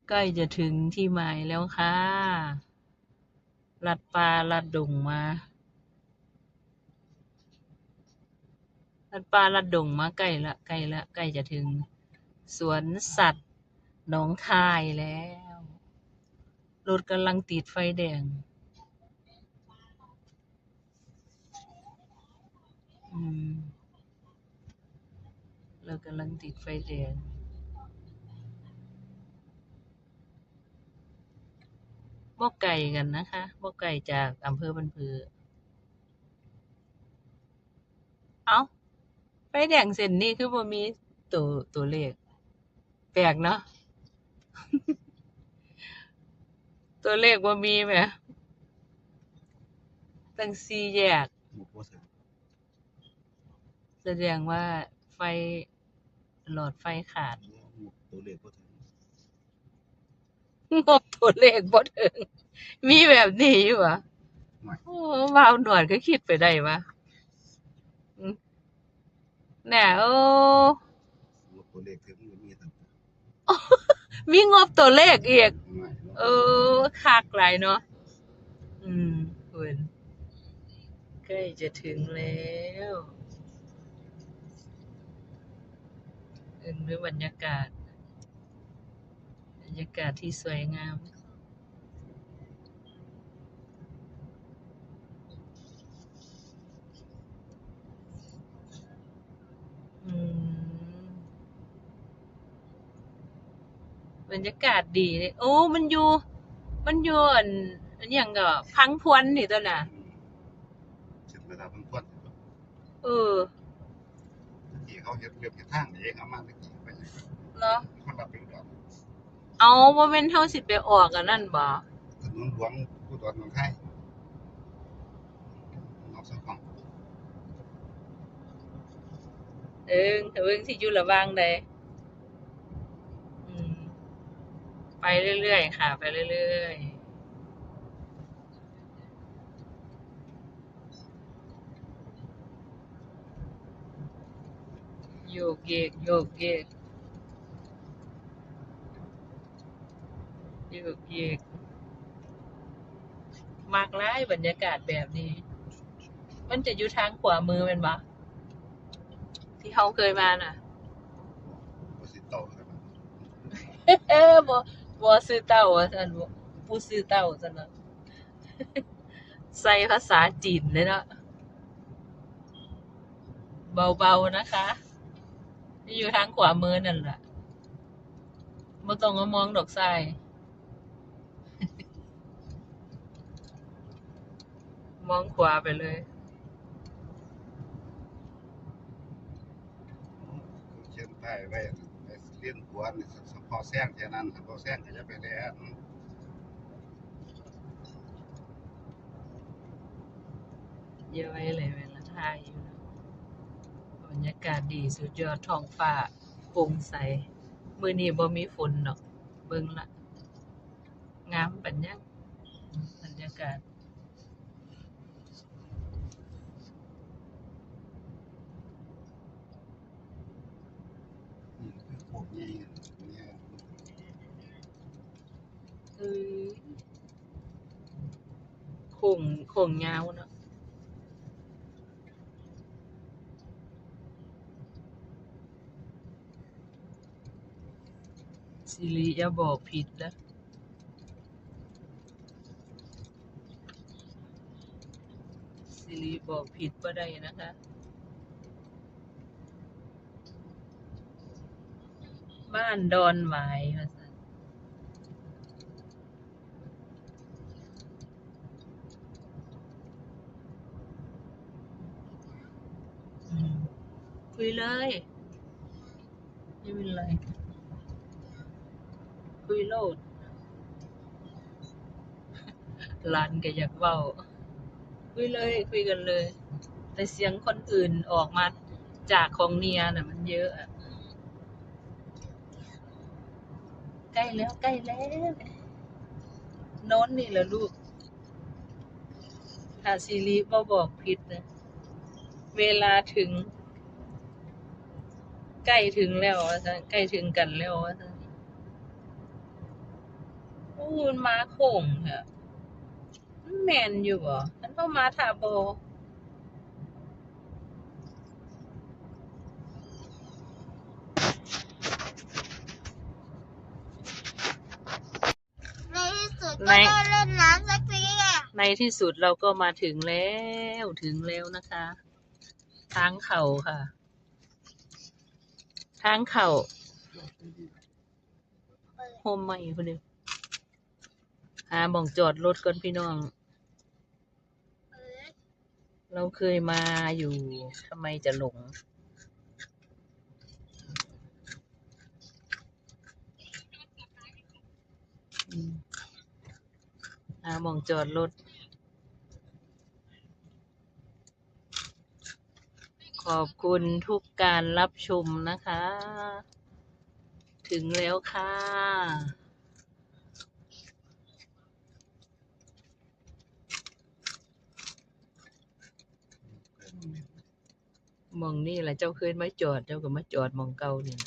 ใกล้จะถึงที่หมายแล้วค่ะลัดป่าลัดดงมาลัดป่าลัดดงมาใกล้ละใกล้ละใกล้จะถึงสวนสัตว์หนองคายแล้วรถกำลังติดไฟแดงอืมเรากำลังติดไฟแดงบ่ไกลกันนะคะบ่ไกลจากอำเภอบันผือเอ้าไฟแดงเส้นนี้คือบ่มีตัวเลขแปลกเนาะตัวเลขบ่มีแหมตั้งสี่แยกแสดงว่าไฟหลอดไฟขาดงบตัวเลขบ่ถึงมีแบบนี้อยู่วะโอ้บ่าวหนวดก็คิดไปได้วะอือแหน่โอ้มีงบตัวเลขอีกเออคักหลายเนาะอืมเพิ่นใกล้จะถึงแล้วด้วยบรรยากาศที่สวยงามอืมบรรยากาศดีเลยโอ้มันอยู่อันหยังก็พังพวนนี่ตัวน่ะเออเหรอเอาบ่แม่นเฮาสิไปออกอันนั้นบ่เบิ่งสิอยู่ระหว่างใดอืมไปเรื่อยๆค่ะไปเรื่อยๆโยกเยกโยกเยกโยกเยกมักหลายบรรยากาศแบบนี้มันจะอยู่ทางขวามือแม่นบ่ที่เฮาเคยมาน่ะบ่ซื้อเต้าว่าซั่นบ่ผู้ซื้อเต้าซั่นน่ะใส่ภาษาจีนเลยเนาะเบาๆนะคะที่อยู่ทางขวามือนั่นล่ะบ่ต้องมามองดอกซ้ายมองขวาไปเลยเยอะไว้เลยเวลาถ่ายอยู่นะบรรยากาศดีสุดยอดท้องฟ้าโปร่งใสมื้อนี้บ่มีฝนดอกเบิ่งละงามปานยังบรรยากาศเออโค้งยาวเนาะสิริอย่าบอกผิดนะสิริบอกผิดบ่ได้นะคะบ้านดอนหวายว่าซั่นอืมคุยเลยไม่เป็นไรคุยโลดหลานก็อยากเว้าคุยเลยคุยกันเลย แต่เสียงคนอื่นออกมาจากของเนียน่ะมันเยอะอะใกล้แล้วใกล้แล้วโน้นนี่แหละลูกถ้าซีรีบ่บอกผิดนะเวลาถึงใกล้ถึงแล้วว่าซั่นใกล้ถึงกันแล้วว่าซั่น มันมาโค้งเหรอมันแม่นอยู่บ่ฉันเข้ามาท่าบ่ในที่สุดก็ได้เล่นน้ำสักทีอ่ะในที่สุดเราก็มาถึงแล้วนะคะ ทางเข้าค่ะ ทางเข้าโฮมใหม่พุ่นเด้อหาหม้องจอดรถก่อนพี่น้อง เราเคยมาอยู่ทำไมจะหลงหาหม้องจอดรถ ขอบคุณทุกการรับชมนะคะ ถึงแล้วค่ะหมองนี่แหละเจ้าเคยมาจอดเจ้าก็มาจอดหมองเก่านี่